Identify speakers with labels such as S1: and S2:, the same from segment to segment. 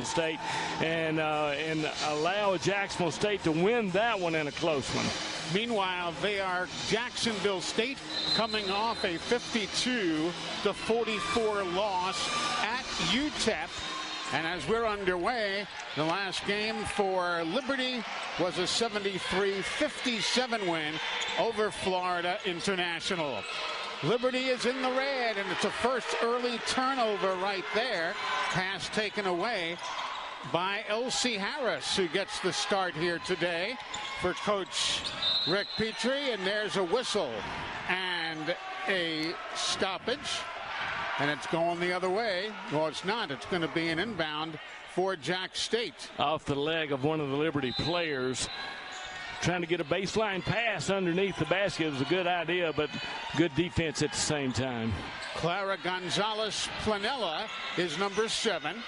S1: State and allow Jacksonville State to win that one in a close one.
S2: Meanwhile, they are Jacksonville State coming off a 52-44 loss at UTEP. And as we're underway, the last game for Liberty was a 73-57 win over Florida International. Liberty is in the red, and it's a first early turnover right there. Pass taken away by Elsie Harris, who gets the start here today for Coach Rick Petrie. And there's a whistle and a stoppage. And it's going the other way. Well, it's not. It's going to be an inbound for Jack State.
S1: Off the leg of one of the Liberty players. Trying to get a baseline pass underneath the basket was a good idea, but good defense at the same time.
S2: Clara Gonzalez Planella is number 7.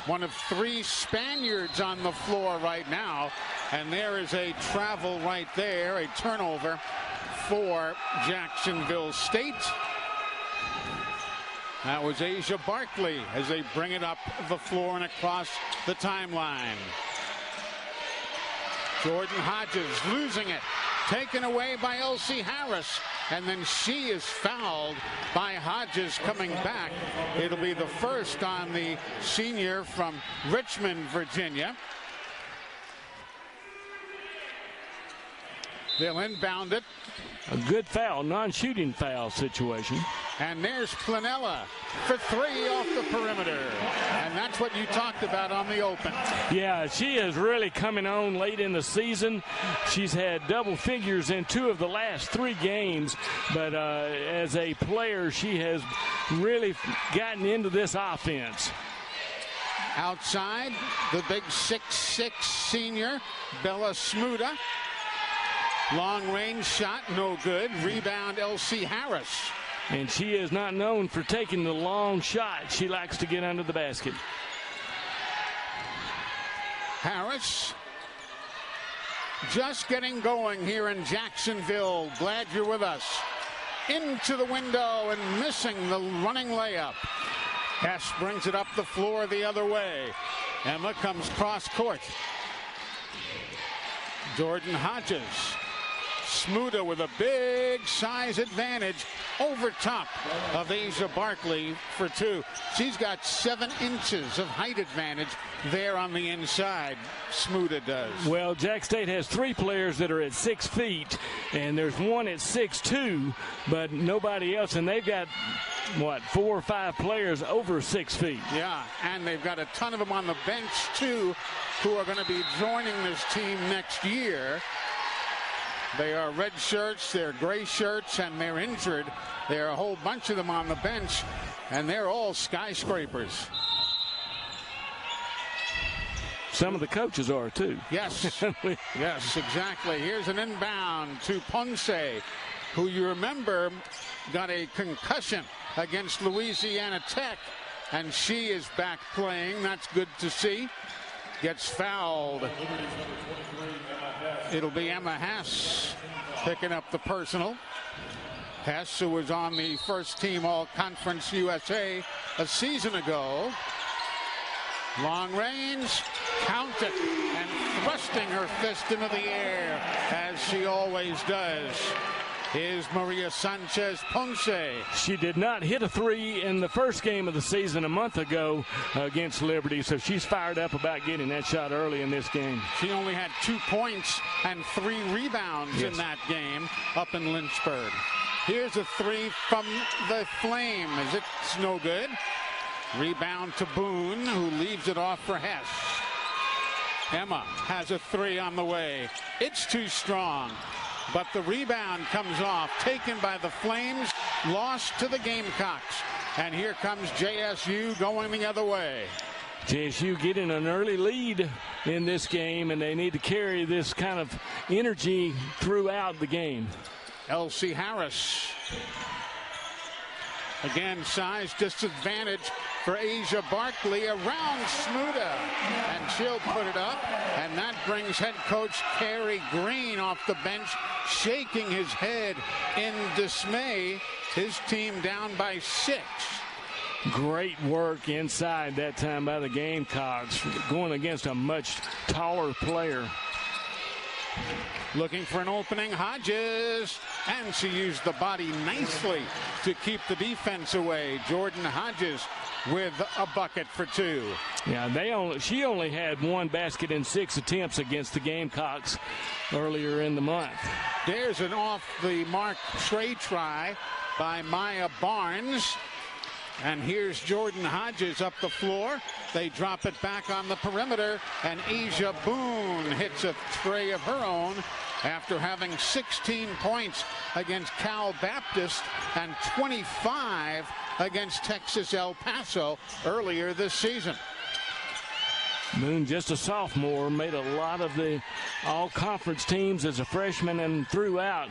S2: One of 3 Spaniards on the floor right now. And there is a travel right there, a turnover for Jacksonville State. That was Asia Barkley as they bring it up the floor and across the timeline. Jordan Hodges losing it. Taken away by Elsie Harris. And then she is fouled by Hodges coming back. It'll be the first on the senior from Richmond, Virginia. They'll inbound it.
S1: A good foul, non-shooting foul situation.
S2: And there's Planella for 3 off the perimeter. And that's what you talked about on the open.
S1: Yeah, she is really coming on late in the season. She's had double figures in 2 of the last 3 games. But as a player, she has really gotten into this offense.
S2: Outside, the big 6'6" senior, Bella Smuda. Long range shot, no good. Rebound, Elsie Harris.
S1: And she is not known for taking the long shot. She likes to get under the basket.
S2: Harris just getting going here in Jacksonville. Glad you're with us. Into the window and missing the running layup. Hess brings it up the floor the other way. Emma comes cross court. Jordan Hodges. Smuda with a big size advantage over top of Asia Barkley for 2. She's got 7 inches of height advantage there on the inside. Smuda does.
S1: Well, Jack State has 3 players that are at 6 feet, and there's one at 6'2", but nobody else. And they've got, what, 4 or 5 players over 6 feet.
S2: Yeah, and they've got a ton of them on the bench, too, who are going to be joining this team next year. They are red shirts, they're gray shirts, and they're injured. There are a whole bunch of them on the bench, and they're all skyscrapers.
S1: Some of the coaches are, too.
S2: Yes, yes, exactly. Here's an inbound to Ponce, who you remember got a concussion against Louisiana Tech, and she is back playing. That's good to see. Gets fouled. It'll be Emma Hess picking up the personal. Hess, who was on the first team All-Conference USA a season ago. Long range, count it, and thrusting her fist into the air, as she always does, is Maria Sanchez Ponce.
S1: She did not hit a 3 in the first game of the season a month ago against Liberty, so she's fired up about getting that shot early in this game.
S2: She only had 2 points and 3 rebounds in that game up in Lynchburg. Here's a 3 from the Flame. It's no good. Rebound to Boone, who leaves it off for Hess. Emma has a 3 on the way. It's too strong. But the rebound comes off, taken by the Flames, lost to the Gamecocks. And here comes JSU going the other way.
S1: JSU getting an early lead in this game, and they need to carry this kind of energy throughout the game.
S2: Elsie Harris. Again, size disadvantage for Asia Barkley around Smuda, and she'll put it up, and that brings head coach Kerry Green off the bench, shaking his head in dismay. His team down by 6.
S1: Great work inside that time by the Gamecocks, going against a much taller player.
S2: Looking for an opening, Hodges, and she used the body nicely to keep the defense away. Jordan Hodges with a bucket for 2.
S1: Yeah, she only had 1 basket in 6 attempts against the Gamecocks earlier in the month.
S2: There's an off-the-mark try by Maya Barnes. And here's Jordan Hodges up the floor. They drop it back on the perimeter, and Asia Boone hits a tray of her own after having 16 points against Cal Baptist and 25 against Texas El Paso earlier this season.
S1: Boone, just a sophomore, made a lot of the all-conference teams as a freshman and throughout.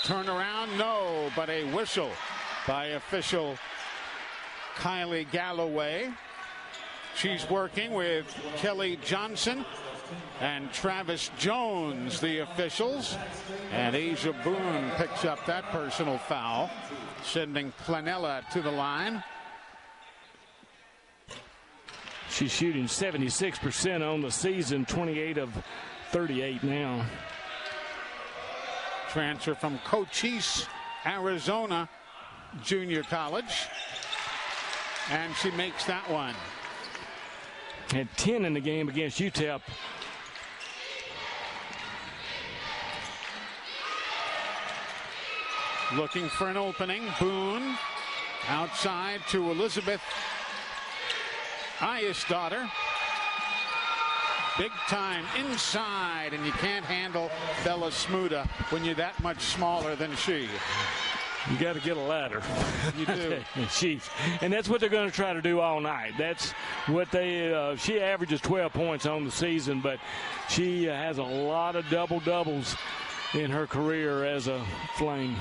S2: Turnaround, no, but a whistle by official Kylie Galloway. She's working with Kelly Johnson and Travis Jones, the officials. And Asia Boone picks up that personal foul, sending Planella to the line.
S1: She's shooting 76% on the season, 28 of 38 now.
S2: Transfer from Cochise, Arizona Junior College, and she makes that one.
S1: Had 10 in the game against UTEP.
S2: Looking for an opening, Boone outside to Elizabeth Ayesdottir. Big time inside, and you can't handle Bella Smuda when you're that much smaller than she.
S1: You got to get a ladder.
S2: You do.
S1: And that's what they're going to try to do all night. That's what they. She averages 12 points on the season, but she has a lot of double-doubles in her career as a Flame.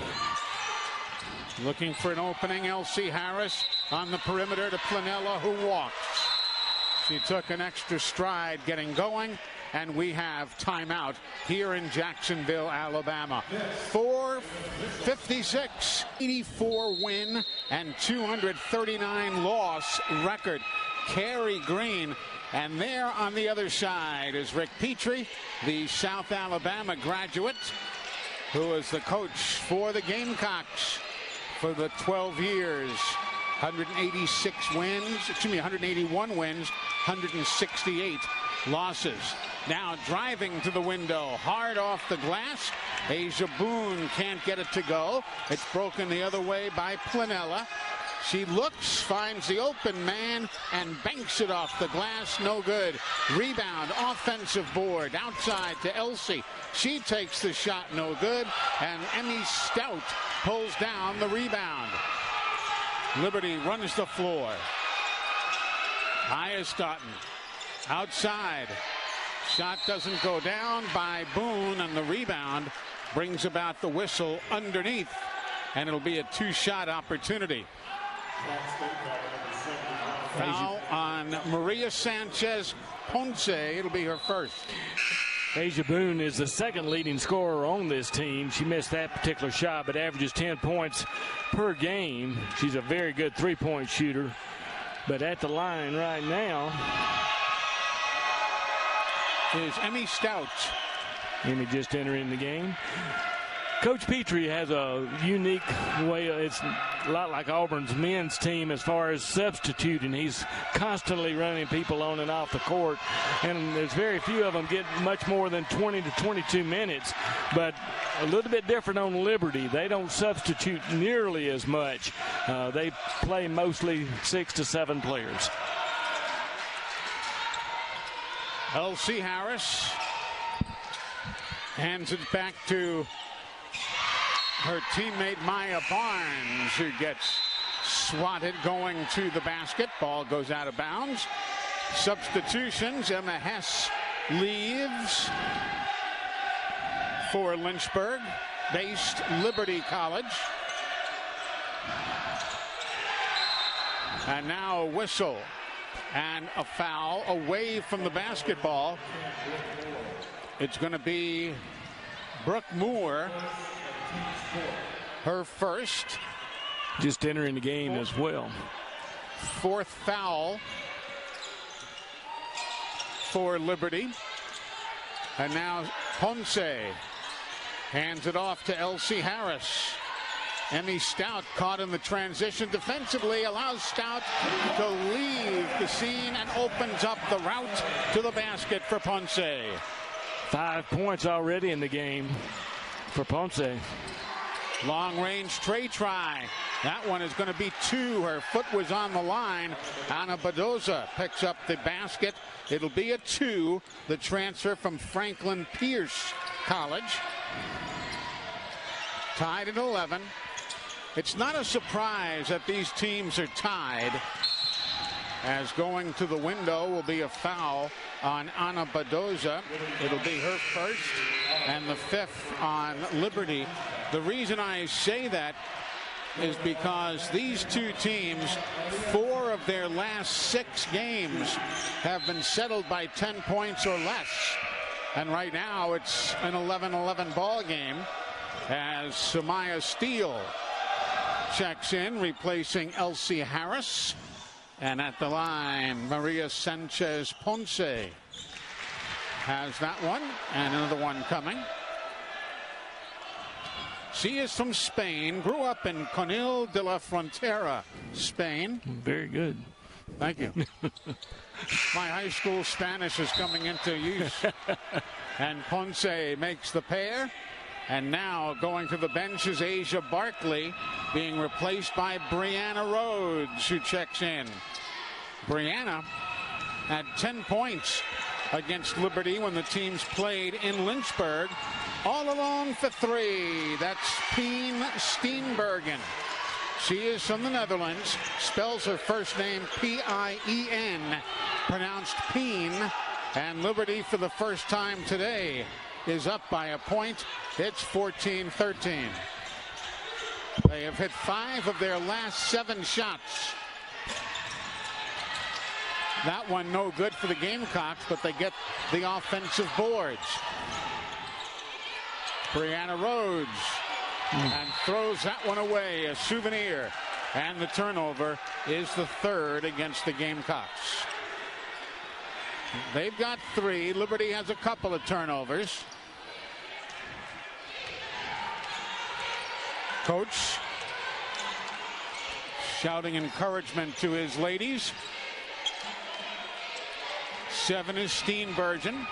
S2: Looking for an opening, Elsie Harris on the perimeter to Planella, who walks. She took an extra stride getting going, and we have timeout here in Jacksonville, Alabama. 4:56, 84 win and 239 loss record. Carrie Green, and there on the other side is Rick Petrie, the South Alabama graduate, who is the coach for the Gamecocks for the 12 years. 181 wins, 168 losses. Now driving to the window, hard off the glass. Asia Boone can't get it to go. It's broken the other way by Planella. She looks, finds the open man, and banks it off the glass. No good. Rebound, offensive board, outside to Elsie. She takes the shot, no good. And Emmy Stout pulls down the rebound. Liberty runs the floor. Ayesdottir outside. Shot doesn't go down by Boone, and the rebound brings about the whistle underneath, and it'll be a 2-shot opportunity. Foul on Maria Sanchez Ponce. It'll be her first.
S1: Asia Boone is the second leading scorer on this team. She missed that particular shot, but averages 10 points per game. She's a very good three-point shooter. But at the line right now
S2: is Emmy Stout.
S1: Emmy just entering the game. Coach Petrie has a unique way. It's a lot like Auburn's men's team as far as substituting. He's constantly running people on and off the court, and there's very few of them get much more than 20 to 22 minutes. But a little bit different on Liberty. They don't substitute nearly as much. They play mostly 6 to 7 players.
S2: Elsie Harris hands it back to her teammate Maya Barnes, who gets swatted going to the basket. Ball goes out of bounds. Substitutions. Emma Hess leaves for Lynchburg-based Liberty College. And now a whistle and a foul away from the basketball. It's going to be Brooke Moore, her first.
S1: just entering the game as well.
S2: Fourth foul for Liberty. And now Ponce hands it off to Elsie Harris. Emmy Stout caught in the transition defensively, allows Stout to leave the scene and opens up the route to the basket for Ponce.
S1: 5 points already in the game for Ponce.
S2: Long range tray try. That one is going to be 2. Her foot was on the line. Anna Badosa picks up the basket. It'll be a 2. The transfer from Franklin Pierce College. Tied at 11. It's not a surprise that these teams are tied, as going to the window will be a foul on Anna Badosa. It'll be her first and the 5th on Liberty. The reason I say that is because these two teams, 4 of their last 6 games have been settled by 10 points or less. And right now it's an 11-11 ball game as Samaya Steele checks in, replacing Elsie Harris. And at the line, Maria Sanchez Ponce has that one, and another one coming. She is from Spain, grew up in Conil de la Frontera, Spain.
S1: Very good.
S2: Thank you. My high school Spanish is coming into use. And Ponce makes the pair. And now going to the bench is Asia Barkley, being replaced by Brianna Rhodes, who checks in. Brianna had 10 points against Liberty when the teams played in Lynchburg. All alone for 3. That's Pien Steenbergen. She is from the Netherlands. Spells her first name P-I-E-N, pronounced Pien. And Liberty, for the first time today, is up by a point. It's 14-13. They have hit 5 of their last 7 shots. That one no good for the Gamecocks, but they get the offensive boards. Brianna Rhodes and throws that one away, a souvenir. And the turnover is the 3rd against the Gamecocks. They've got 3. Liberty has a couple of turnovers. Coach shouting encouragement to his ladies. 7 is Steenbergen.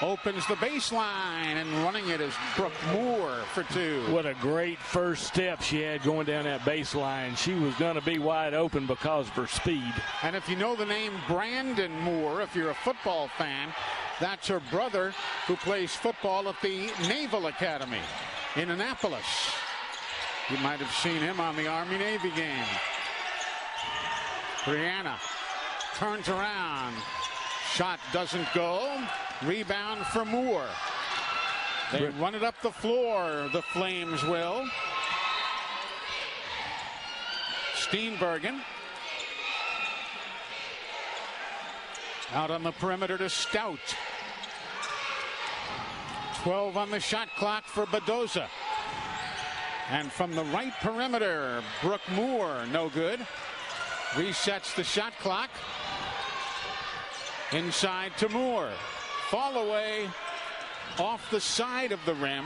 S2: Opens the baseline, and running it is Brooke Moore for 2.
S1: What a great first step she had going down that baseline. She was going to be wide open because of her speed.
S2: And if you know the name Brandon Moore, if you're a football fan, that's her brother who plays football at the Naval Academy in Annapolis. You might have seen him on the Army-Navy game. Brianna turns around. Shot doesn't go. Rebound for Moore. They run it up the floor, the Flames will. Steenbergen. Out on the perimeter to Stout. 12 on the shot clock for Badosa. And from the right perimeter, Brooke Moore, no good. Resets the shot clock. Inside to Moore. Fall away off the side of the rim.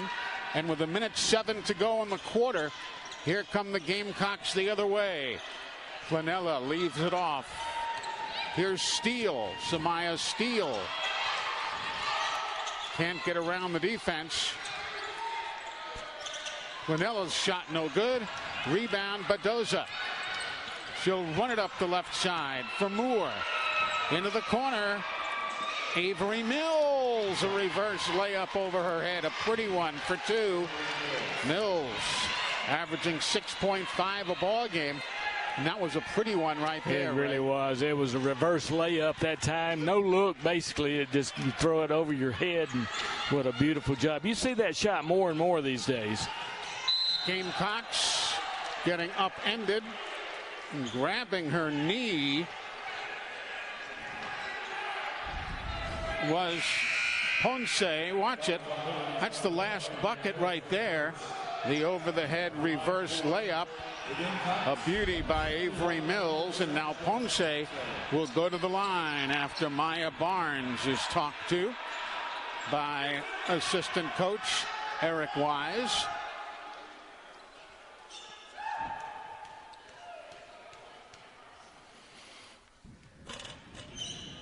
S2: And with 1:07 to go in the quarter, here come the Gamecocks the other way. Flanella leaves it off. Here's Steele, Samaya Steele. Can't get around the defense. Flanella's shot no good. Rebound Badosa. She'll run it up the left side for Moore. Into the corner. Avery Mills, a reverse layup over her head. A pretty one for 2. Mills averaging 6.5 a ball game. And that was a pretty one right there.
S1: It really was. It was a reverse layup that time. No look, basically. It just, you throw it over your head, and what a beautiful job. You see that shot more and more these days.
S2: Gamecocks getting upended and grabbing her knee was Ponce. Watch it. That's the last bucket right there. The over-the-head reverse layup. A beauty by Avery Mills, and now Ponce will go to the line after Maya Barnes is talked to by assistant coach Eric Wise.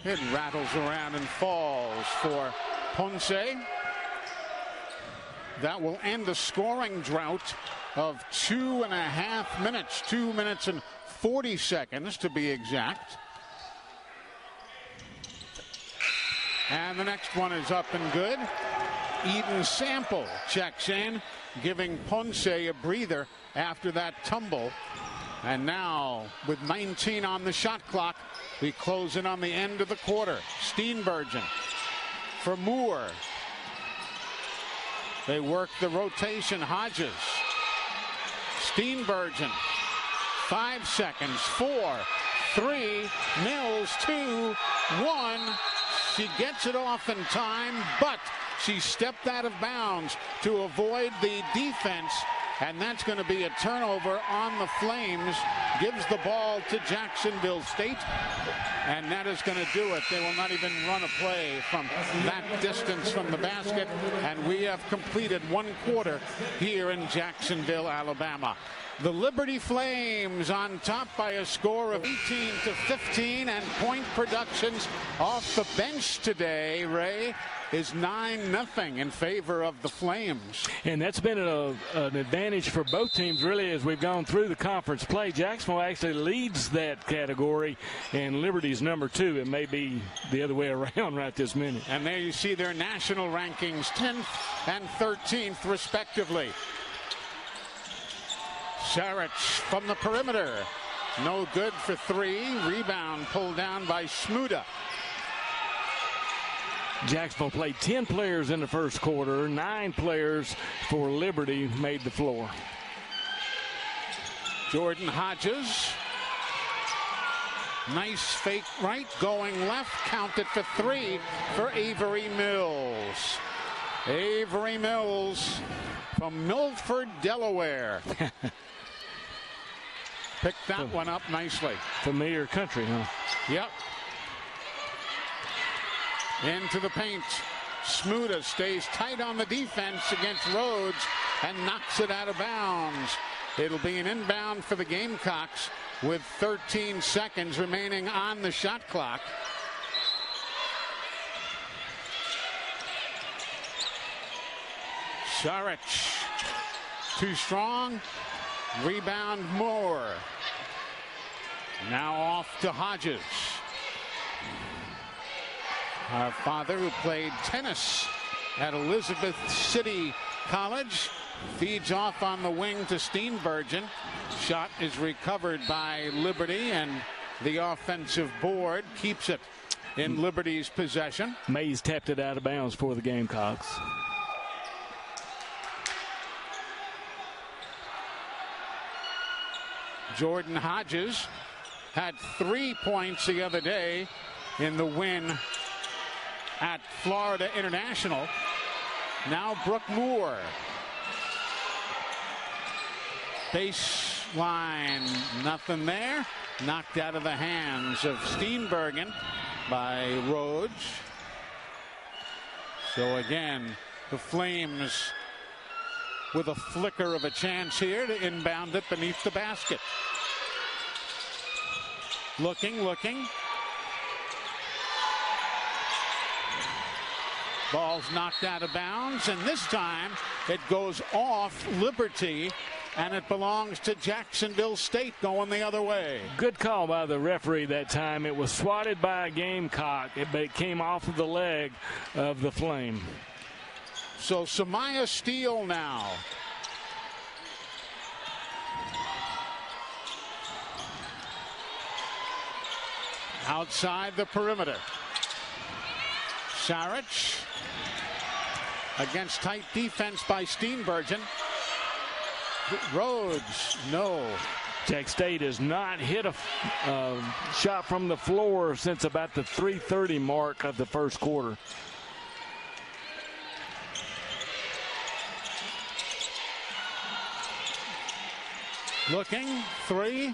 S2: It rattles around and falls for Ponce. That will end the scoring drought of 2.5 minutes, 2 minutes and 40 seconds to be exact. And the next one is up and good. Eden Sample checks in, giving Ponce a breather after that tumble. And now, with 19 on the shot clock, we close in on the end of the quarter. Steenbergen for Moore. They work the rotation. Hodges. Steenbergen. 5 seconds. 4, 3, Mills 2, 1. She gets it off in time, but she stepped out of bounds to avoid the defense. And that's going to be a turnover on the Flames. Gives the ball to Jacksonville State. And that is going to do it. They will not even run a play from that distance from the basket. And we have completed 1 quarter here in Jacksonville, Alabama. The Liberty Flames on top by a score of 18-15, and point productions off the bench today, Ray, is 9-0 in favor of the Flames.
S1: And that's been an advantage for both teams, really, as we've gone through the conference play. Jacksonville actually leads that category, and Liberty's number 2. It may be the other way around right this minute.
S2: And there you see their national rankings, 10th and 13th, respectively. Saric from the perimeter. No good for 3. Rebound pulled down by Smuda.
S1: Jacksonville played 10 players in the first quarter. 9 players for Liberty made the floor.
S2: Jordan Hodges. Nice fake right, going left. Counted for 3 for Avery Mills. Avery Mills from Milford, Delaware. Picked that one up nicely.
S1: Familiar country, huh?
S2: Yep. Into the paint. Smuda stays tight on the defense against Rhodes and knocks it out of bounds. It'll be an inbound for the Gamecocks with 13 seconds remaining on the shot clock. Saric. Too strong. Rebound Moore. Now off to Hodges. Our father, who played tennis at Elizabeth City College, feeds off on the wing to Steenbergen. Shot is recovered by Liberty, and the offensive board keeps it in Liberty's possession.
S1: Mays tapped it out of bounds for the Gamecocks.
S2: Jordan Hodges had 3 points the other day in the win at Florida International. Now Brooke Moore. Baseline, nothing there. Knocked out of the hands of Steenbergen by Rhodes. So again, the Flames with a flicker of a chance here to inbound it beneath the basket. Looking. Ball's knocked out of bounds, and this time it goes off Liberty, and it belongs to Jacksonville State going the other way.
S1: Good call by the referee that time. It was swatted by a Gamecock, but it came off of the leg of the Flame.
S2: So Samaya Steele now. Outside the perimeter. Saric against tight defense by Steenbergen. Rhodes, no.
S1: Tech State has not hit a shot from the floor since about the 3:30 mark of the first quarter.
S2: Looking, three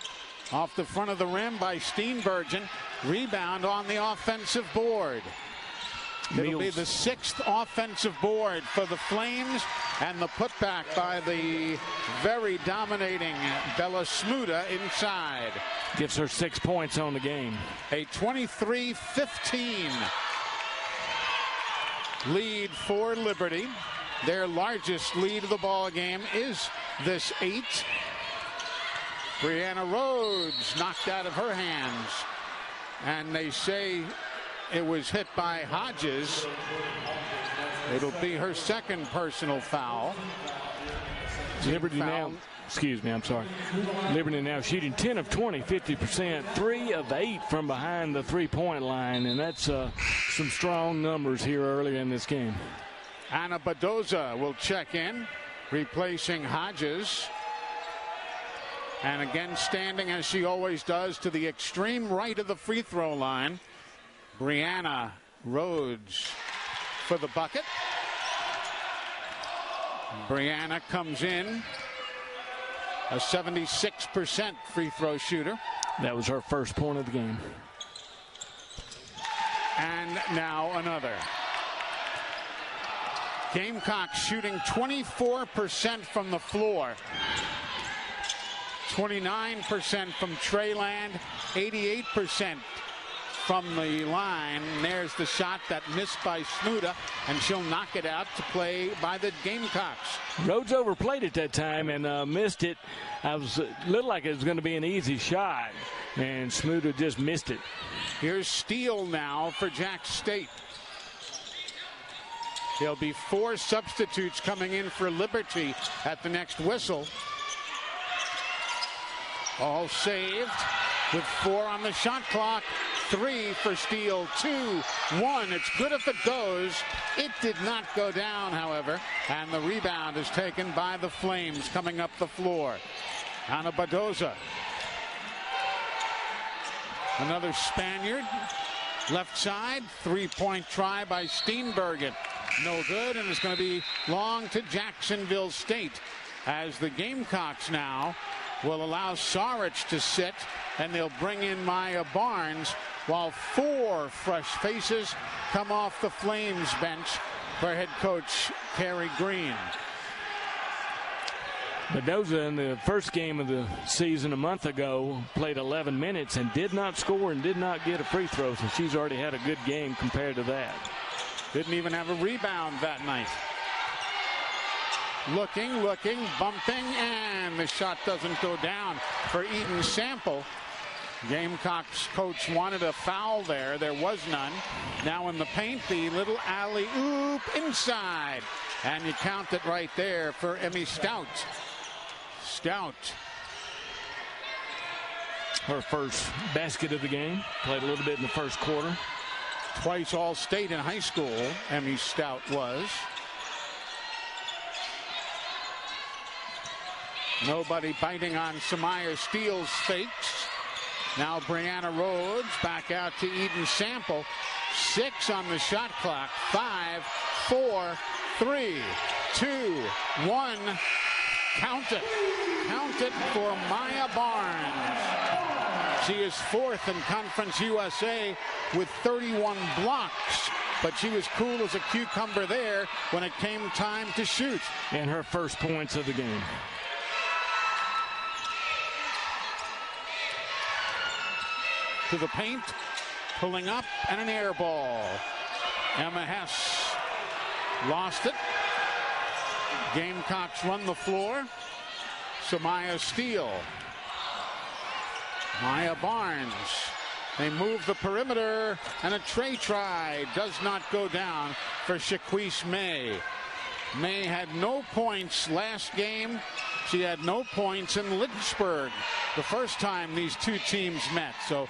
S2: off the front of the rim by Steenbergen. Rebound on the offensive board. It'll be the 6th offensive board for the Flames, and the putback by the very dominating Bella Smuda inside.
S1: Gives her 6 points on the game.
S2: A 23-15 lead for Liberty. Their largest lead of the ball game is this 8. Brianna Rhodes knocked out of her hands, and they say it was hit by Hodges. It'll be her 2nd personal foul.
S1: Liberty now, excuse me, I'm sorry. Liberty now shooting 10 of 20, 50%, 3 of 8 from behind the three-point line, and that's some strong numbers here early in this game.
S2: Anna Badosa will check in, replacing Hodges. And again, standing as she always does to the extreme right of the free throw line, Brianna Rhodes for the bucket. Brianna comes in a 76% free throw shooter.
S1: That was her first point of the game.
S2: And now another. Gamecocks shooting 24% from the floor. 29% from Treyland, 88% from the line. There's the shot that missed by Smuda, and she'll knock it out to play by the Gamecocks.
S1: Rhodes overplayed it that time and missed it. I was looked like it was going to be an easy shot, and Smuda just missed it.
S2: Here's Steele now for Jax State. There'll be 4 substitutes coming in for Liberty at the next whistle. All saved with 4 on the shot clock. 3 for Steele, 2, 1. It's good if it goes. It did not go down, however, and the rebound is taken by the Flames coming up the floor. Ana Badosa. Another Spaniard. Left side, 3-point try by Steenbergen. No good, and it's going to be long to Jacksonville State as the Gamecocks now will allow Saric to sit, and they'll bring in Maya Barnes, while 4 fresh faces come off the Flames bench for head coach Kerry Green.
S1: Badosa in the first game of the season a month ago played 11 minutes and did not score and did not get a free throw, so she's already had a good game compared to that.
S2: Didn't even have a rebound that night. Looking, bumping, and the shot doesn't go down for Eden Sample. Gamecocks coach wanted a foul there. There was none. Now in the paint, the little alley-oop inside. And you count it right there for Emmy Stout. Stout.
S1: Her first basket of the game. Played a little bit in the first quarter.
S2: Twice All-State in high school, Emmy Stout was. Nobody biting on Samaya Steele's fakes. Now Brianna Rhodes back out to Eden Sample. 6 on the shot clock. 5, 4, 3, 2, 1. Count it. Count it for Maya Barnes. She is 4th in Conference USA with 31 blocks. But she was cool as a cucumber there when it came time to shoot.
S1: And her first points of the game.
S2: To the paint, pulling up, and an air ball. Emma Hess lost it. Gamecocks run the floor. Samaya Steele. Maya Barnes. They move the perimeter, and a try does not go down for Shaquise May. May had no points last game. She had no points in Lynchburg the first time these two teams met. So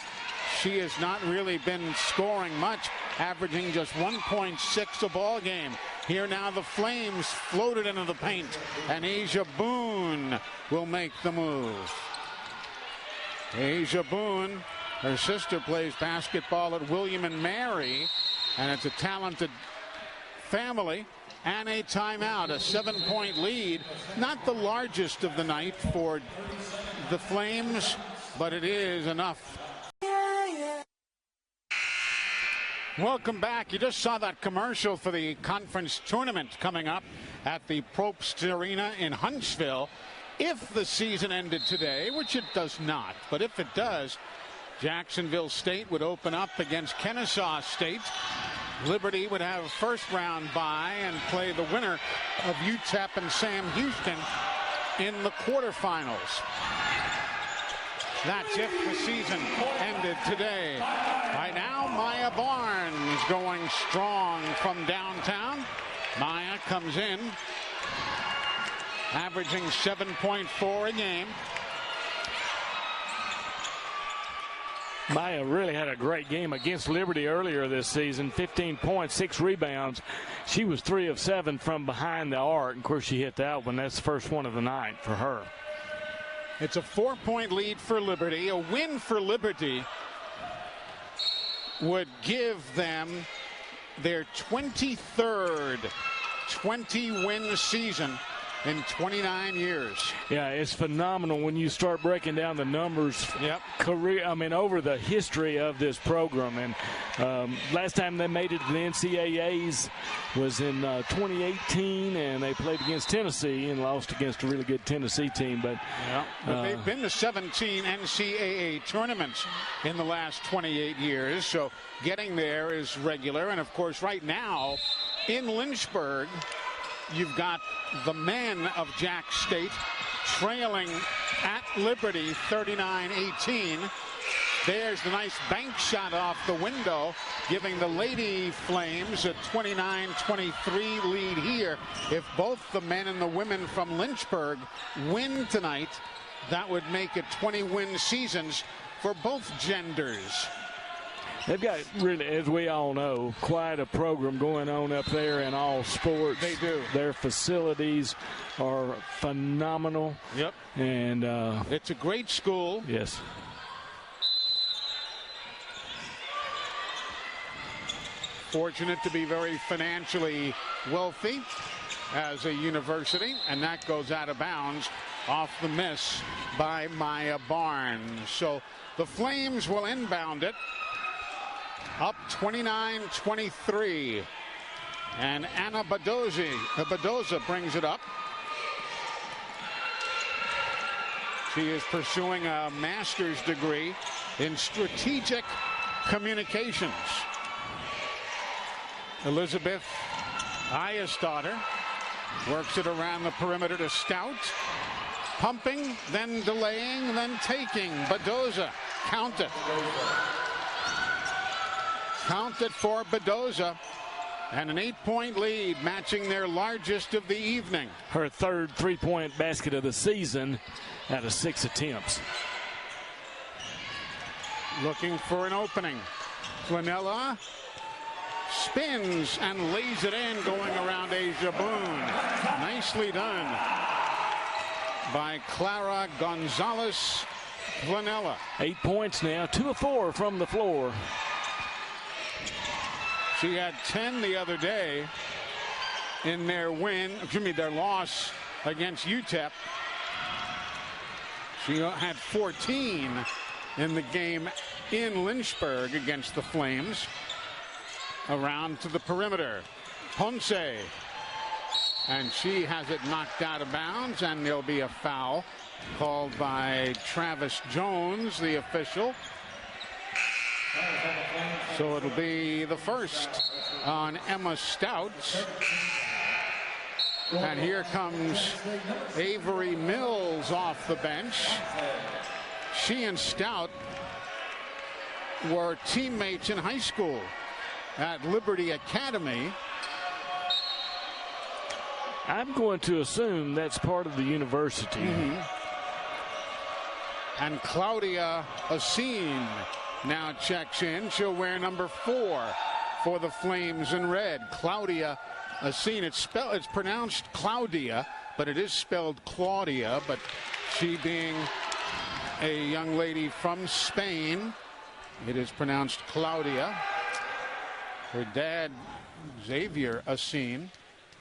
S2: she has not really been scoring much, averaging just 1.6 a ball game. Here now the Flames floated into the paint, and Asia Boone will make the move. Asia Boone, her sister plays basketball at William and Mary, and it's a talented family. and a timeout. A 7-point lead. Not the largest of the night for the Flames, but it is enough. Welcome back. You just saw that commercial for the conference tournament coming up at the Probst Arena in Huntsville. If the season ended today, which it does not, but if it does, Jacksonville State would open up against Kennesaw State. Liberty would have a first-round bye and play the winner of UTEP and Sam Houston in the quarterfinals. That's if the season ended today. Right now, Maya Barnes going strong from downtown. Maya comes in, averaging 7.4 a game.
S1: Maya really had a great game against Liberty earlier this season. 15 points, 6 rebounds. She was 3 of 7 from behind the arc. Of course, she hit that one. That's the first one of the night for her.
S2: It's a 4-point lead for Liberty. A win for Liberty would give them their 23rd 20-win season in 29 years.
S1: Yeah, it's phenomenal when you start breaking down the numbers.
S2: Yep.
S1: Over the history of this program. And last time they made it to the NCAAs was in 2018, and they played against Tennessee and lost against a really good Tennessee team. But
S2: they've been to 17 NCAA tournaments in the last 28 years, so getting there is regular. And of course, right now in Lynchburg, you've got the men of Jack State trailing at Liberty 39-18. There's the nice bank shot off the window, giving the Lady Flames a 29-23 lead here. If both the men and the women from Lynchburg win tonight, that would make it 20-win seasons for both genders.
S1: They've got, really, as we all know, quite a program going on up there in all sports.
S2: They do.
S1: Their facilities are phenomenal.
S2: Yep.
S1: And
S2: it's a great school.
S1: Yes.
S2: Fortunate to be very financially wealthy as a university, and that goes out of bounds off the miss by Maya Barnes. So the Flames will inbound it. Up 29-23. And Anna Badosa brings it up. She is pursuing a master's degree in strategic communications. Elizabeth Ayesdaughter works it around the perimeter to Stout. Pumping, then delaying, then taking. Badosa, count it. Count it for Badosa, and an 8-point lead, matching their largest of the evening.
S1: Her third 3-point basket of the season out of 6 attempts.
S2: Looking for an opening. Flanella spins and lays it in, going around Asia Boone. Nicely done by Clara Gonzalez Flanella.
S1: 8 points now, 2 of 4 from the floor.
S2: She had 10 the other day in their loss against UTEP. She had 14 in the game in Lynchburg against the Flames. Around to the perimeter. Ponce. And she has it knocked out of bounds, and there'll be a foul called by Travis Jones, the official. So it'll be the first on Emma Stout. And here comes Avery Mills off the bench. She and Stout were teammates in high school at Liberty Academy.
S1: I'm going to assume that's part of the university.
S2: Mm-hmm. And Claudia Asine now checks in. She'll wear number 4 for the Flames in red. Claudia Asine. It's pronounced Claudia, but it is spelled Claudia. But she being a young lady from Spain, it is pronounced Claudia. Her dad, Xavier Asine,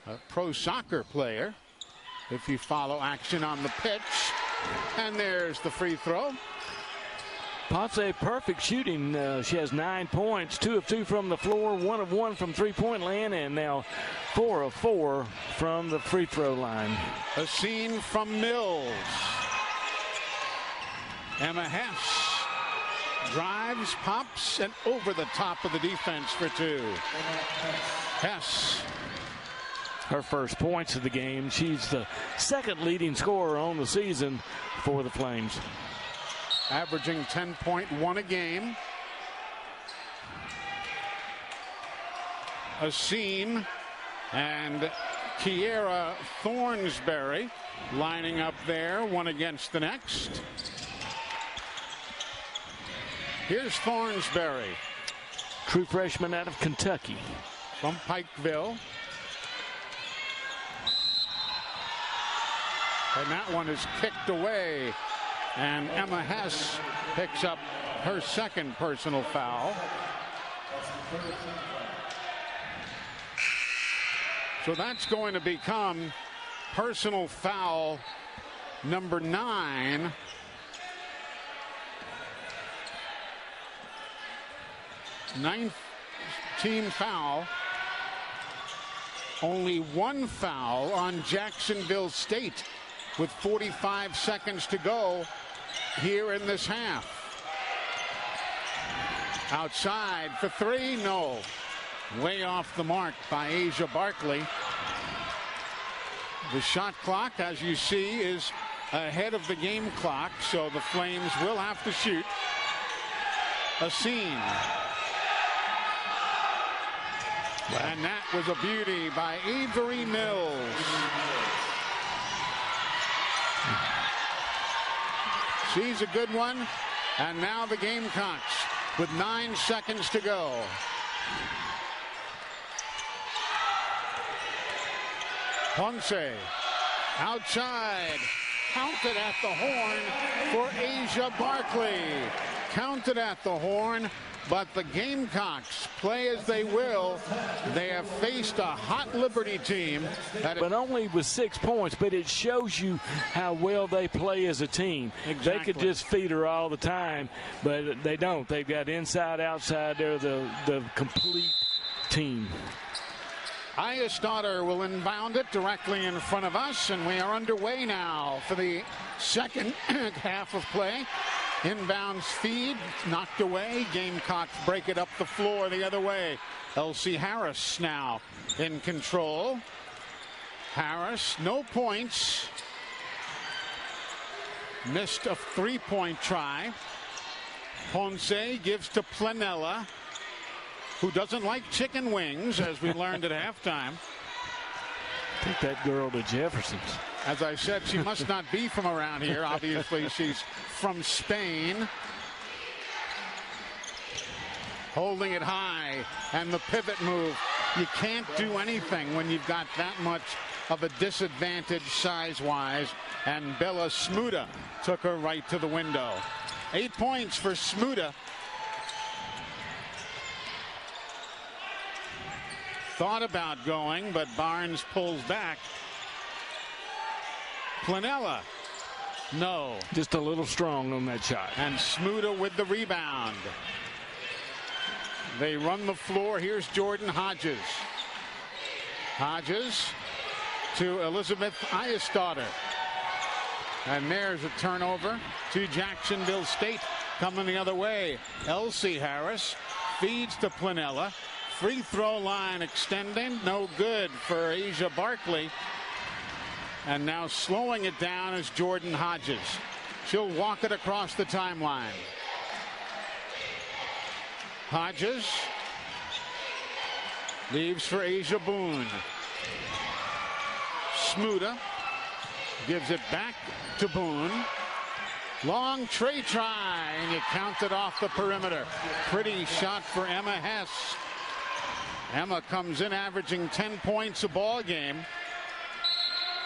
S2: a pro soccer player, if you follow action on the pitch. And there's the free throw.
S1: Ponce, perfect shooting. She has 9 points, 2 of 2 from the floor, 1 of 1 from three-point land, and now 4 of 4 from the free throw line.
S2: A scene from Mills. Emma Hess drives, pops, and over the top of the defense for 2. Hess.
S1: Her first points of the game. She's the second leading scorer on the season for the Flames.
S2: Averaging 10.1 a game. A scene, and Kiera Thornsberry lining up there, one against the next. Here's Thornsberry.
S1: True freshman out of Kentucky.
S2: From Pikeville. And that one is kicked away. And Emma Hess picks up her second personal foul. So that's going to become personal foul number 9. Ninth team foul. Only one foul on Jacksonville State with 45 seconds to go here in this half. Outside for 3, no. Way off the mark by Asia Barkley. The shot clock, as you see, is ahead of the game clock, so the Flames will have to shoot. A scene. Wow. And that was a beauty by Avery Mills. She's a good one. And now the Gamecocks with 9 seconds to go. Ponce outside. Counted at the horn for Asia Barkley. Counted at the horn. But the Gamecocks, play as they will, they have faced a hot Liberty team.
S1: But only with 6 points, but it shows you how well they play as a team.
S2: Exactly.
S1: They could just feed her all the time, but they don't. They've got inside, outside. They're the complete team.
S2: Iastauder will inbound it directly in front of us, and we are underway now for the second half of play. Inbounds feed, knocked away. Gamecocks break it up the floor the other way. Elsie Harris now in control. Harris, no points. Missed a three-point try. Ponce gives to Planella, who doesn't like chicken wings, as we learned at halftime.
S1: Take that girl to Jefferson's.
S2: As I said, she must not be from around here. Obviously, she's from Spain. Holding it high, and the pivot move. You can't do anything when you've got that much of a disadvantage size-wise, and Bella Smuda took her right to the window. 8 points for Smuda. Thought about going, but Barnes pulls back. Planella, no.
S1: Just a little strong on that shot.
S2: And Smuda with the rebound. They run the floor. Here's Jordan Hodges. Hodges to Elizabeth Iastauder. And there's a turnover to Jacksonville State coming the other way. Elsie Harris feeds to Planella. Free throw line extending. No good for Asia Barkley. And now slowing it down is Jordan Hodges. She'll walk it across the timeline. Hodges leaves for Asia Boone. Smuda gives it back to Boone. Long tray try, and you count it off the perimeter. Pretty shot for Emma Hess. Emma comes in averaging 10 points a ball game.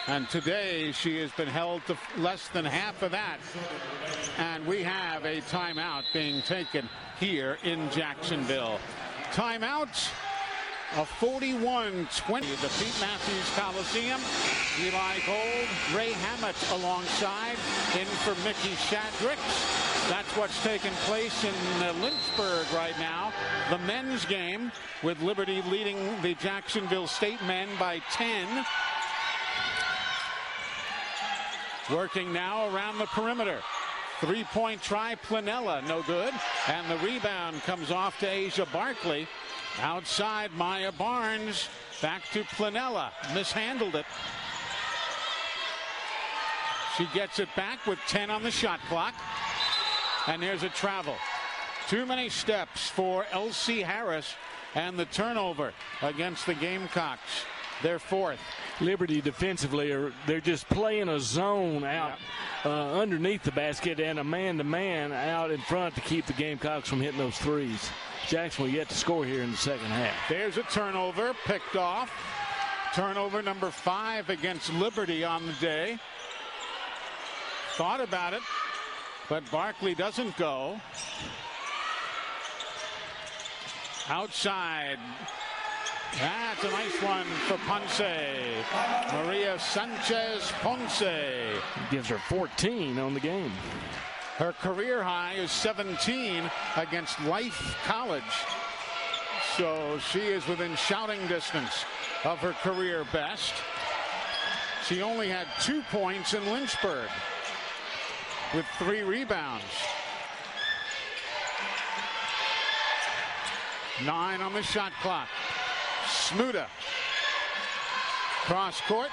S2: And today she has been held to less than half of that. And we have a timeout being taken here in Jacksonville. Timeout a 41-20 at the Pete Matthews Coliseum. Eli Gold, Ray Hammett alongside, in for Mickey Shadricks. That's what's taking place in Lynchburg right now. The men's game, with Liberty leading the Jacksonville State men by 10. Working now around the perimeter. Three-point try, Planella, no good. And the rebound comes off to Asia Barkley. Outside, Maya Barnes. Back to Planella. Mishandled it. She gets it back with 10 on the shot clock. And there's a travel. Too many steps for Elsie Harris, and the turnover against the Gamecocks. Their fourth.
S1: Liberty defensively, they're just playing a zone out underneath the basket and a man-to-man out in front to keep the Gamecocks from hitting those threes. Jacksonville yet to score here in the second half.
S2: There's a turnover picked off. Turnover number 5 against Liberty on the day. Thought about it, but Barkley doesn't go. Outside. That's a nice one for Ponce. Maria Sanchez Ponce.
S1: Gives her 14 on the game.
S2: Her career high is 17 against Life College. So she is within shouting distance of her career best. She only had 2 points in Lynchburg with 3 rebounds. 9 on the shot clock. Smuda. Cross court.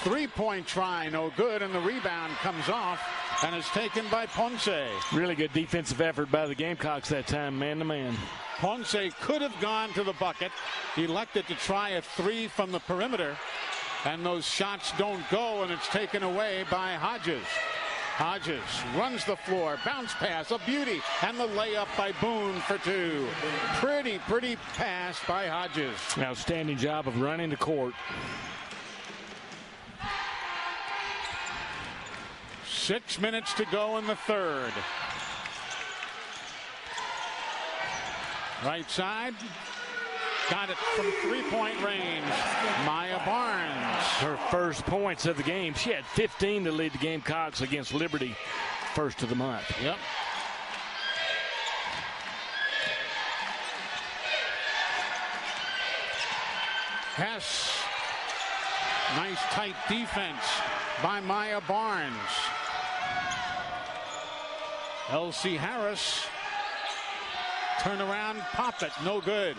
S2: 3-point try, no good, and the rebound comes off and is taken by Ponce.
S1: Really good defensive effort by the Gamecocks that time, man-to-man.
S2: Ponce could have gone to the bucket. He elected to try a 3 from the perimeter, and those shots don't go, and it's taken away by Hodges. Hodges runs the floor, bounce pass, a beauty, and the layup by Boone for 2. Pretty pass by Hodges.
S1: Outstanding job of running the court.
S2: 6 minutes to go in the third. Right side. Got it from 3-point range. Maya Barnes.
S1: Her first points of the game. She had 15 to lead the Gamecocks against Liberty first of the month.
S2: Yep. Hess. Nice tight defense by Maya Barnes. Elsie Harris. Turn around, pop it, no good.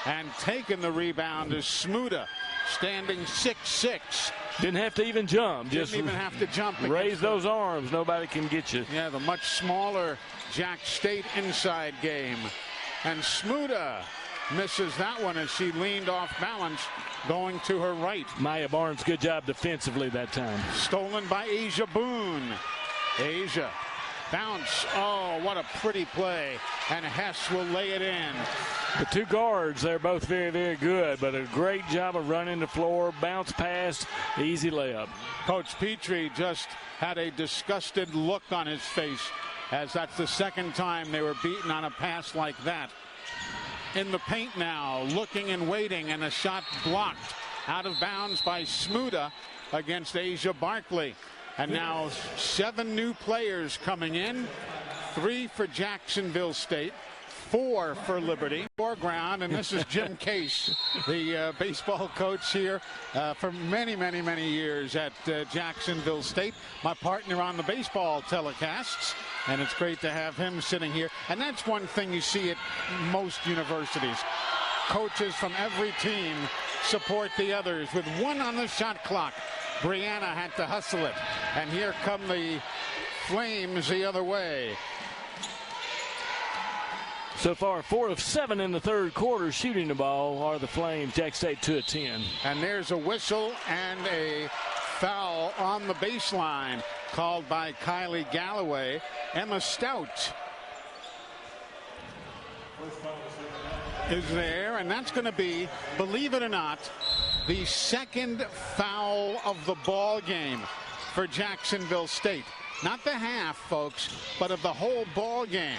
S2: And taking the rebound is Smuda, standing 6'6".
S1: Didn't have to even jump.
S2: Didn't even have to jump.
S1: Raise those arms. Nobody can get you.
S2: Yeah, the much smaller Jack State inside game. And Smuda misses that one as she leaned off balance, going to her right.
S1: Maya Barnes, good job defensively that time.
S2: Stolen by Asia Boone. Asia. Bounce. Oh, what a pretty play. And Hess will lay it in.
S1: The 2 guards, they're both very good, but a great job of running the floor. Bounce pass, easy layup.
S2: Coach Petrie just had a disgusted look on his face, as that's the second time they were beaten on a pass like that. In the paint now, looking and waiting, and a shot blocked out of bounds by Smuda against Asia Barkley. And now 7 new players coming in. 3 for Jacksonville State, 4 for Liberty. Foreground, and this is Jim Case, the baseball coach here for many years at Jacksonville State. My partner on the baseball telecasts, and it's great to have him sitting here. And that's one thing you see at most universities. Coaches from every team support the others with 1 on the shot clock. Brianna had to hustle it, and here come the Flames the other way.
S1: So far, 4 of 7 in the third quarter shooting the ball are the Flames. Jack State 2 of 10.
S2: And there's a whistle and a foul on the baseline called by Kylie Galloway. Emma Stout is there, and that's going to be, believe it or not, the second foul of the ball game for Jacksonville State. Not the half, folks, but of the whole ball game.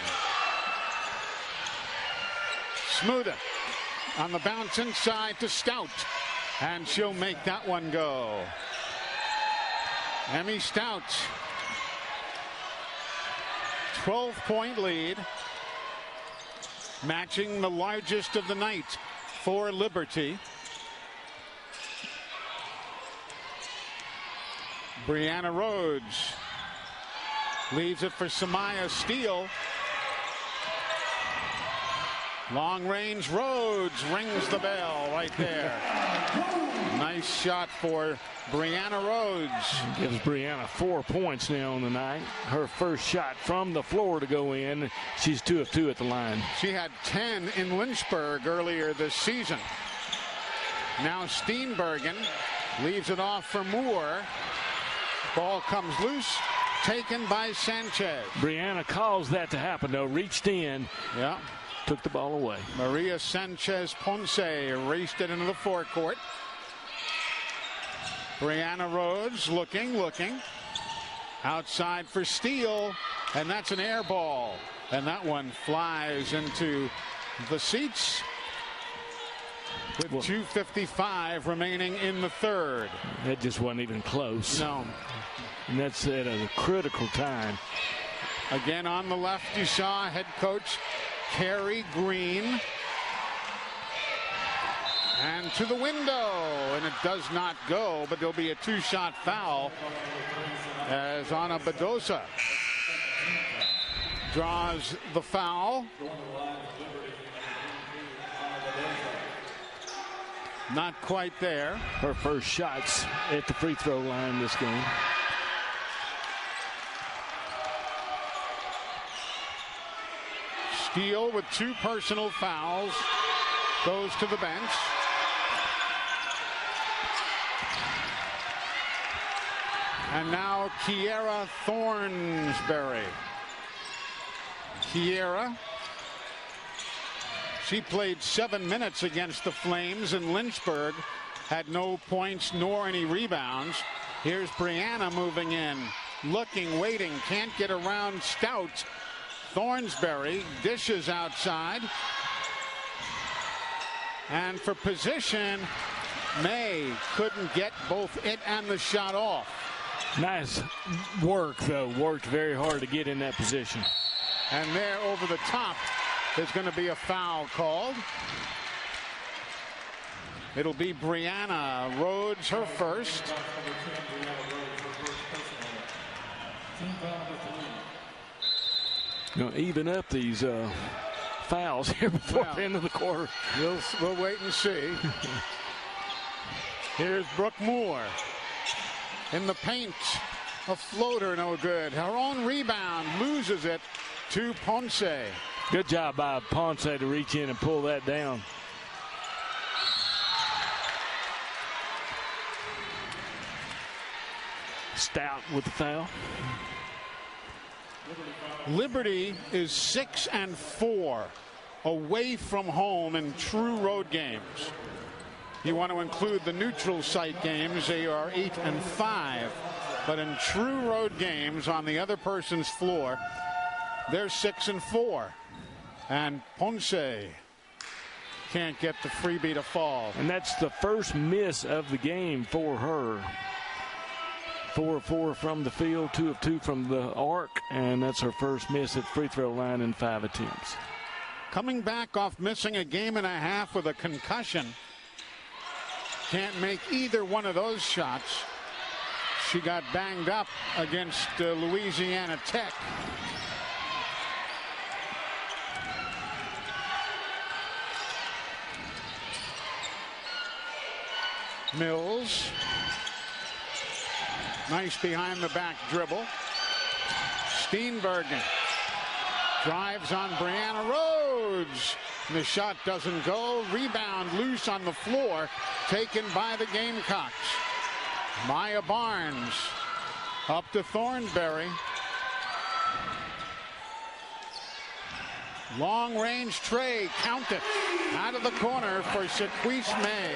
S2: Smuda on the bounce inside to Stout. And she'll make that one go. Emmy Stout. 12-point lead. Matching the largest of the night for Liberty. Brianna Rhodes leaves it for Samaya Steele. Long range Rhodes rings the bell right there. Nice shot for Brianna Rhodes.
S1: Gives Brianna 4 points now on the night. Her first shot from the floor to go in. She's 2 of 2 at the line.
S2: She had 10 in Lynchburg earlier this season. Now Steenbergen leaves it off for Moore. Ball comes loose. Taken by Sanchez.
S1: Brianna caused that to happen, though. Reached in.
S2: Yeah.
S1: Took the ball away.
S2: Maria Sanchez Ponce raced it into the forecourt. Brianna Rhodes looking. Outside for Steele. And that's an air ball. And that one flies into the seats. With 2:55 remaining in the third.
S1: That just wasn't even close.
S2: No.
S1: And that's at a critical time.
S2: Again on the left you saw head coach Carrie Green. And to the window. And it does not go, but there'll be a 2-shot foul as Anna Badosa draws the foul. Not quite there.
S1: Her first shots at the free throw line this game.
S2: Steele with 2 personal fouls goes to the bench. And now Kiera Thornsberry. Kiera, she played 7 minutes against the Flames in Lynchburg, had no points nor any rebounds. Here's Brianna moving in, looking, waiting, can't get around Stout. Thornsberry dishes outside. And for position, May couldn't get both it and the shot off.
S1: Nice work, though. Worked very hard to get in that position.
S2: And there over the top, there's going to be a foul called. It'll be Brianna Rhodes, her first.
S1: Going to even up these fouls here before the end of the quarter.
S2: We'll wait and see. Here's Brooke Moore in the paint. A floater, no good. Her own rebound, loses it to Ponce.
S1: Good job by Ponce to reach in and pull that down. Stout with the foul.
S2: Liberty is 6-4 away from home in true road games. You want to include the neutral site games, they are 8-5. But in true road games on the other person's floor, they're 6-4. And Ponce can't get the freebie to fall.
S1: And that's the first miss of the game for her. 4 of 4 from the field, 2 of 2 from the arc, and that's her first miss at free throw line in 5 attempts.
S2: Coming back off missing a game and a half with a concussion. Can't make either one of those shots. She got banged up against Louisiana Tech. Mills. Nice behind the back dribble. Steenbergen drives on Brianna Rhodes. The shot doesn't go. Rebound loose on the floor. Taken by the Gamecocks. Maya Barnes up to Thornberry. Long range tray. Count it. Out of the corner for Shaquise May.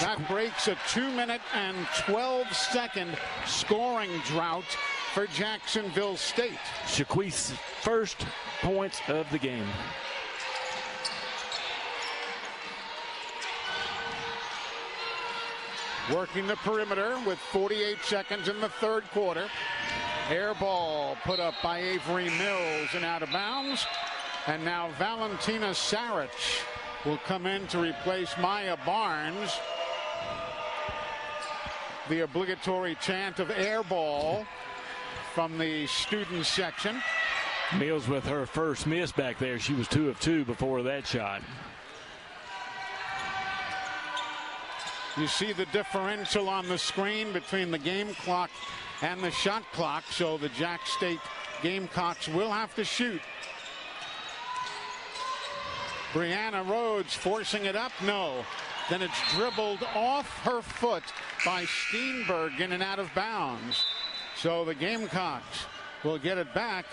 S2: That breaks a 2-minute and 12-second scoring drought for Jacksonville State.
S1: Shaquise first points of the game.
S2: working the perimeter with 48 seconds in the third quarter. Air ball put up by Avery Mills and out of bounds. And now Valentina Saric will come in to replace Maya Barnes. The obligatory chant of air ball from the student section.
S1: Mills with her first miss back there. She was 2 of 2 before that shot.
S2: You see the differential on the screen between the game clock and the shot clock, so the Jax State Gamecocks will have to shoot. Brianna Rhodes forcing it up, no. Then it's dribbled off her foot by Steenbergen and out of bounds. So the Gamecocks will get it back,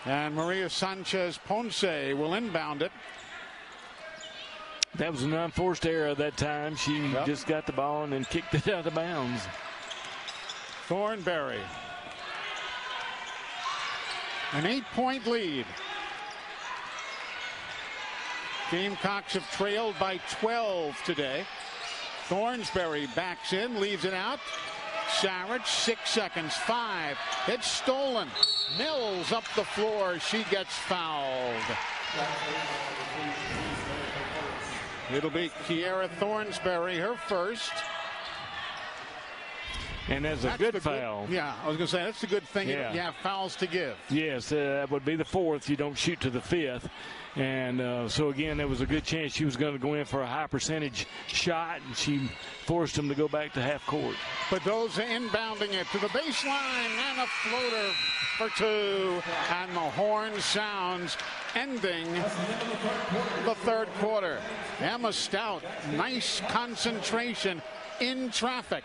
S2: and Maria Sanchez Ponce will inbound it.
S1: That was an unforced error at that time. She just got the ball and then kicked it out of bounds.
S2: Thornberry. An 8-point lead. Gamecocks have trailed by 12 today. Thornsberry backs in, leaves it out. Saric, 6 seconds, 5. It's stolen. Mills up the floor. She gets fouled. It'll be Kiera Thornsberry, her first.
S1: And that's a good foul.
S2: Yeah, I was going to say, that's a good thing.
S1: Yeah.
S2: You have fouls to give.
S1: Yes, that would be the 4th. You don't shoot to the 5th. And so, again, there was a good chance she was going to go in for a high percentage shot, and she forced them to go back to half court.
S2: Badosa inbounding it to the baseline, and a floater for 2. And the horn sounds, ending the third quarter. Emma Stout, nice concentration in traffic.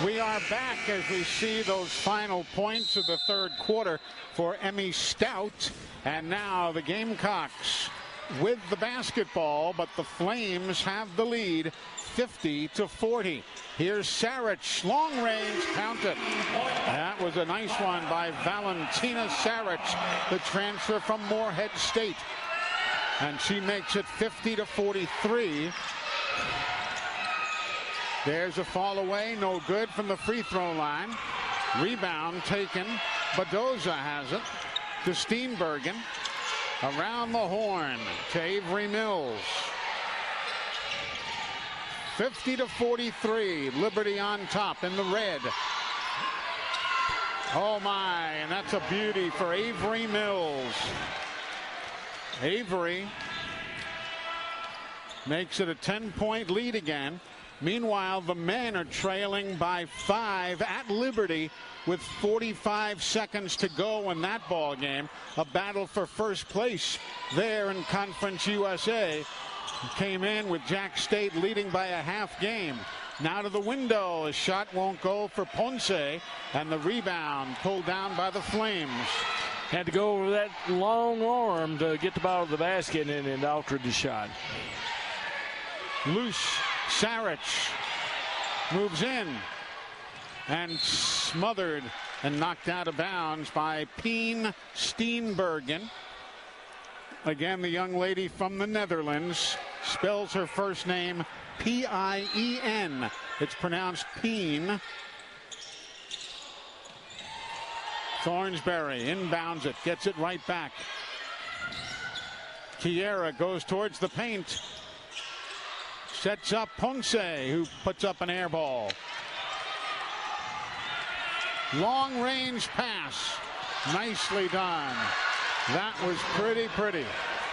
S2: We are back as we see those final points of the third quarter for Emmy Stout. And now the Gamecocks with the basketball, but the Flames have the lead 50-40. Here's Saric, long range, count it. That was a nice one by Valentina Saric, the transfer from Morehead State. And she makes it 50-43. There's a fall away, no good from the free throw line. Rebound taken. Badosa has it to Steenbergen. Around the horn to Avery Mills. 50-43. Liberty on top in the red. Oh my, and that's a beauty for Avery Mills. Avery makes it a 10-point lead again. Meanwhile, the men are trailing by 5 at Liberty with 45 seconds to go in that ball game. A battle for first place there in Conference USA. Came in with Jax State leading by a half game. Now to the window. A shot won't go for Ponce, and the rebound pulled down by the Flames.
S1: Had to go over that long arm to get the ball to the basket, and it altered the shot.
S2: Loose. Saric moves in and smothered and knocked out of bounds by Pien Steenbergen. Again, the young lady from the Netherlands spells her first name P-I-E-N. It's pronounced Pien. Thornsberry inbounds it, gets it right back. Kiera goes towards the paint. Sets up Ponce, who puts up an air ball. Long range pass. Nicely done. That was pretty.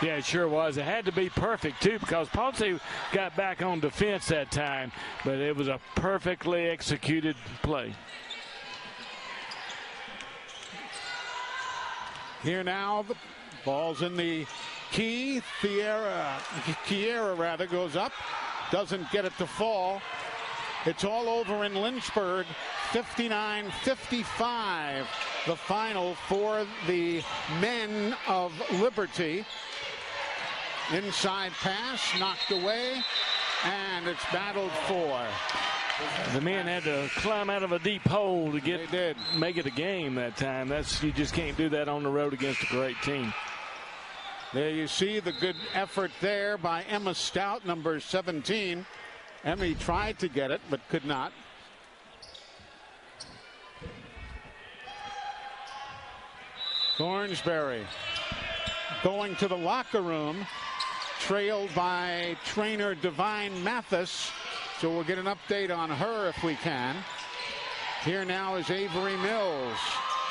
S1: Yeah, it sure was. It had to be perfect, too, because Ponce got back on defense that time, but it was a perfectly executed play.
S2: Here now, the ball's in the key. Kiera goes up. Doesn't get it to fall. It's all over in Lynchburg. 59-55. The final for the men of Liberty. Inside pass knocked away, and it's battled for.
S1: The men had to climb out of a deep hole to make it a game that time. You just can't do that on the road against a great team.
S2: There you see the good effort there by Emma Stout, number 17. Emmy tried to get it, but could not. Thornsberry going to the locker room, trailed by trainer Divine Mathis. So we'll get an update on her if we can. Here now is Avery Mills.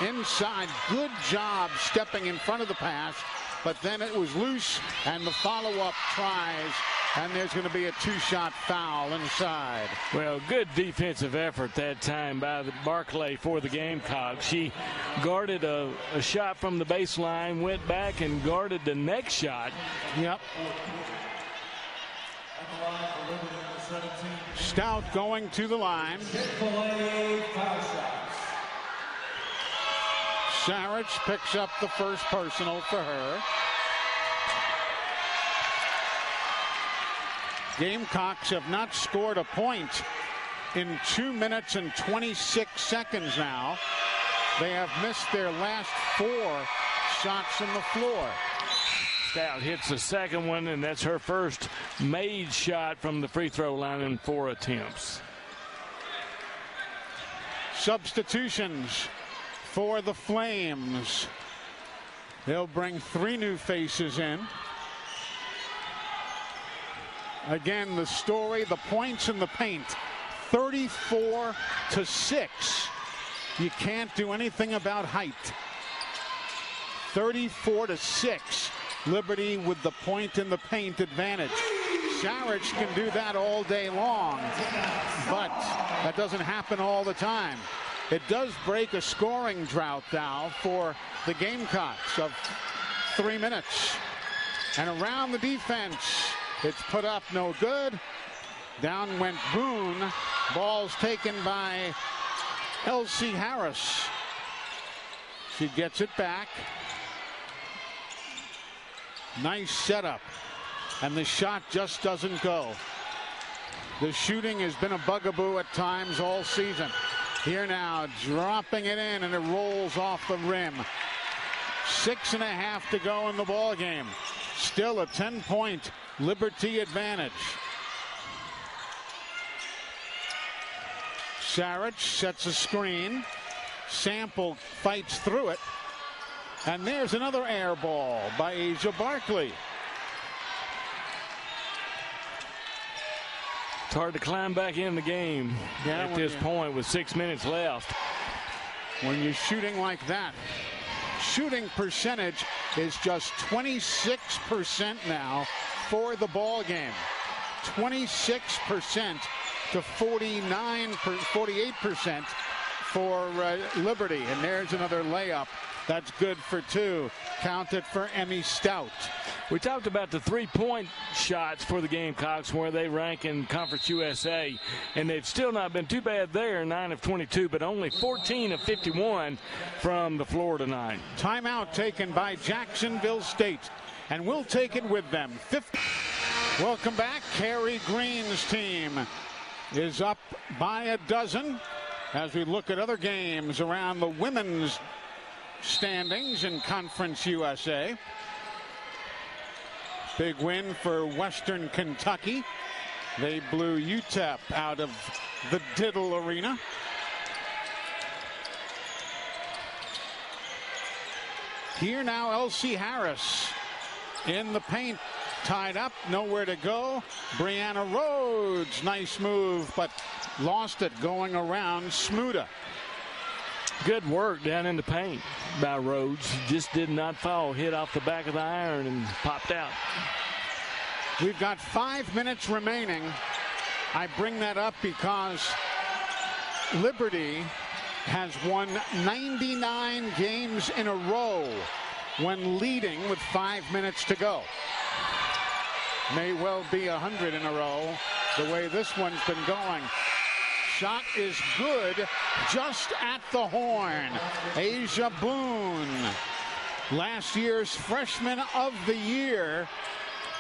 S2: Inside, good job stepping in front of the pass, but then it was loose, and the follow-up tries, and there's going to be a two-shot foul inside.
S1: Well, good defensive effort that time by Barclay for the Gamecocks. She guarded a shot from the baseline, went back and guarded the next shot.
S2: Yep. Stout going to the line. Sarich picks up the first personal for her. Gamecocks have not scored a point in 2 minutes and 26 seconds now. They have missed their last 4 shots from the floor.
S1: Stout hits the second one, and that's her first made shot from the free throw line in 4 attempts.
S2: Substitutions for the Flames. They'll bring 3 new faces in. Again, the story, the points in the paint, 34-6. You can't do anything about height. 34-6. Liberty with the point in the paint advantage. Sarich can do that all day long, but that doesn't happen all the time. It does break a scoring drought now for the Gamecocks of 3 minutes. And around the defense, it's put up, no good. Down went Boone. Ball's taken by Elsie Harris. She gets it back. Nice setup. And the shot just doesn't go. The shooting has been a bugaboo at times all season. Here now, dropping it in, and it rolls off the rim. 6.5 to go in the ball game. Still a 10-point Liberty advantage. Sarich sets a screen. Sample fights through it. And there's another air ball by Asia Barkley.
S1: It's hard to climb back in the game at this point with 6 minutes left.
S2: When you're shooting like that, shooting percentage is just 26% now for the ball game. 26% to 48% for Liberty. And there's another layup. That's good for 2. Counted for Emmy Stout.
S1: We talked about the 3-point shots for the Gamecocks, where they rank in Conference USA, and they've still not been too bad there, 9 of 22, but only 14 of 51 from the floor tonight.
S2: Timeout taken by Jacksonville State, and we'll take it with them. Welcome back. Carrie Green's team is up by a dozen as we look at other games around the women's standings in Conference USA. Big win for Western Kentucky. They blew UTEP out of the Diddle Arena. Here now, Elsie Harris in the paint, tied up, nowhere to go. Brianna Rhodes, nice move, but lost it going around Smuda.
S1: Good work down in the paint by Rhodes. Just did not fall. Hit off the back of the iron and popped out.
S2: We've got 5 minutes remaining. I bring that up because Liberty has won 99 games in a row when leading with 5 minutes to go. May well be 100 in a row the way this one's been going. Shot is good, just at the horn. Asia Boone, last year's Freshman of the Year,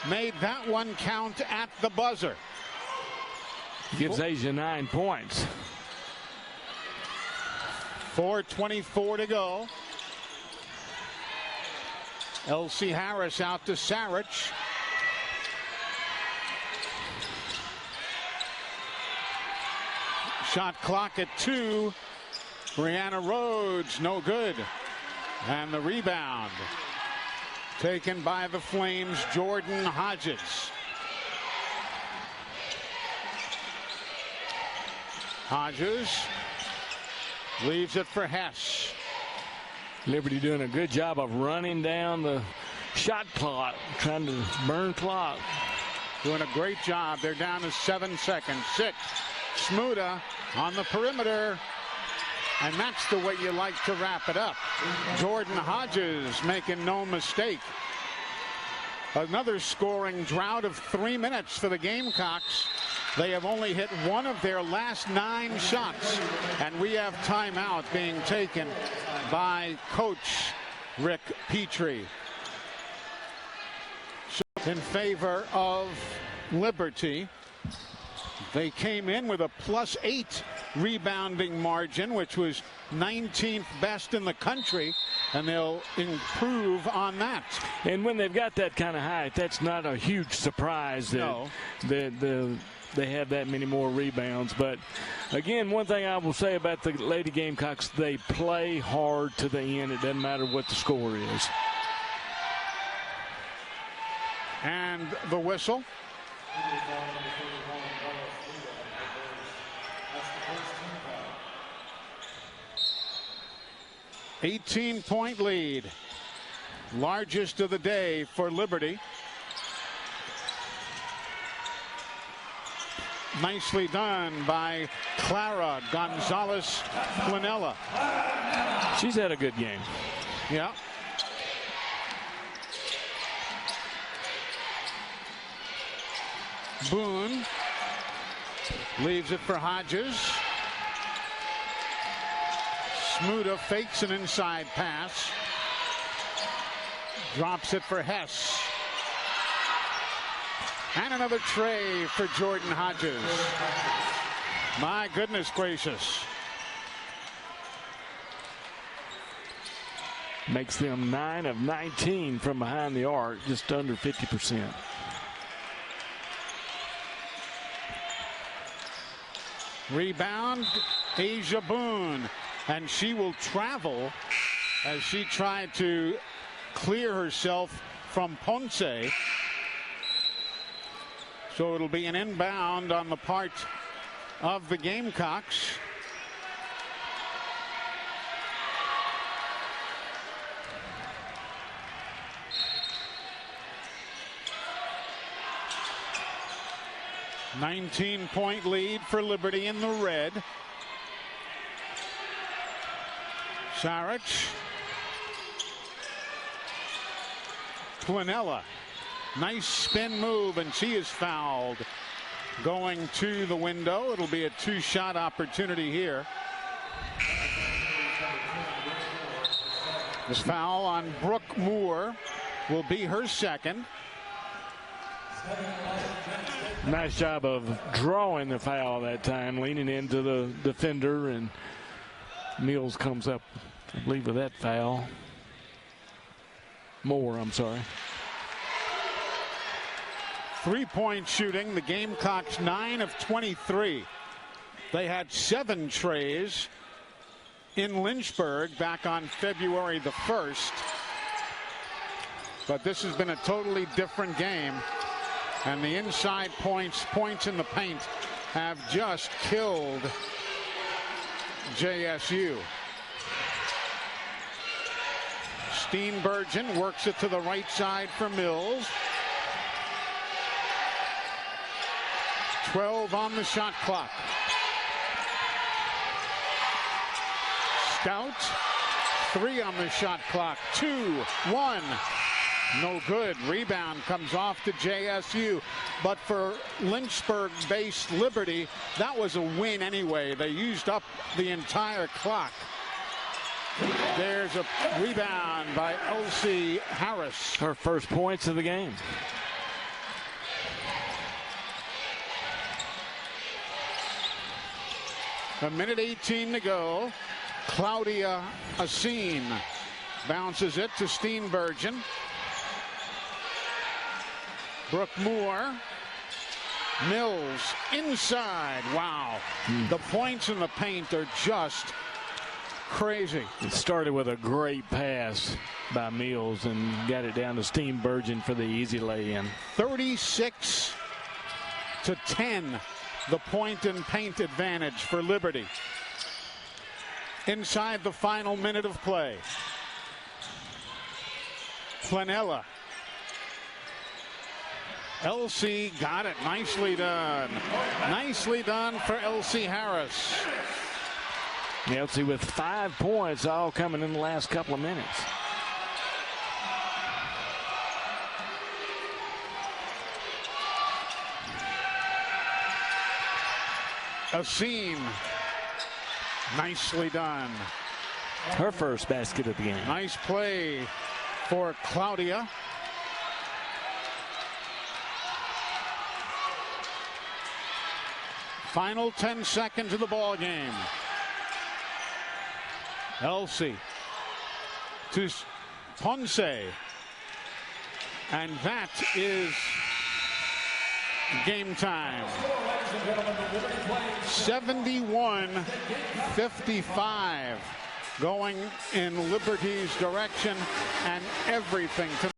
S2: made that one count at the buzzer.
S1: Gives Asia 9 points.
S2: 4:24 to go. Elsie Harris out to Sarich. Shot clock at 2. Brianna Rhodes, no good. And the rebound taken by the Flames, Jordan Hodges. Hodges leaves it for Hess.
S1: Liberty doing a good job of running down the shot clock, trying to burn clock.
S2: Doing a great job. They're down to 7 seconds. 6. Smuda on the perimeter. And that's the way you like to wrap it up. Jordan Hodges making no mistake. Another scoring drought of 3 minutes for the Gamecocks. They have only hit one of their last 9 shots. And we have timeout being taken by Coach Rick Petrie. In favor of Liberty. They came in with a +8 rebounding margin, which was 19th best in the country, and they'll improve on that.
S1: And when they've got that kind of height, that's not a huge surprise that they have that many more rebounds. But again, one thing I will say about the Lady Gamecocks, they play hard to the end. It doesn't matter what the score is.
S2: And the whistle. $18-point lead. Largest of the day for Liberty. Nicely done by Clara Gonzalez-Planella.
S1: She's had a good game.
S2: Yeah. Boone leaves it for Hodges. Smuda fakes an inside pass. Drops it for Hess. And another tray for Jordan Hodges. My goodness gracious.
S1: Makes them 9 of 19 from behind the arc, just under 50%.
S2: Rebound, Asia Boone. And she will travel as she tried to clear herself from Ponce. So it'll be an inbound on the part of the Gamecocks. $19-point lead for Liberty in the red. Sarich. Planella. Nice spin move, and she is fouled. Going to the window. It'll be a 2-shot opportunity here. The foul on Brooke Moore will be her second.
S1: Nice job of drawing the foul that time, leaning into the defender, and Mills comes up, I believe, with that foul. Moore, I'm sorry.
S2: 3-point shooting. The Gamecocks 9 of 23. They had 7 trays in Lynchburg back on February the 1st. But this has been a totally different game. And the inside points in the paint have just killed JSU. Steenbergen works it to the right side for Mills. 12 on the shot clock. Scout, 3 on the shot clock. 2, 1. No good. Rebound comes off to JSU. But for Lynchburg-based Liberty, that was a win anyway. They used up the entire clock. There's a rebound by Elsie Harris.
S1: Her first points of the game.
S2: A minute 18 to go. Claudia Asin bounces it to Steenbergen. Brooke Moore. Mills inside. Wow. The points in the paint are just crazy.
S1: It started with a great pass by Mills and got it down to Steenburgen for the easy lay-in.
S2: 36-10, the point and paint advantage for Liberty. Inside the final minute of play. Planella. LC got it. Nicely done. Nicely done for LC Harris.
S1: LC with 5 points, all coming in the last couple of minutes.
S2: Asim. Nicely done.
S1: Her first basket of the game.
S2: Nice play for Claudia. Final 10 seconds of the ball game. Elsie to Ponce. And that is game time. 71-55 going in Liberty's direction, and everything to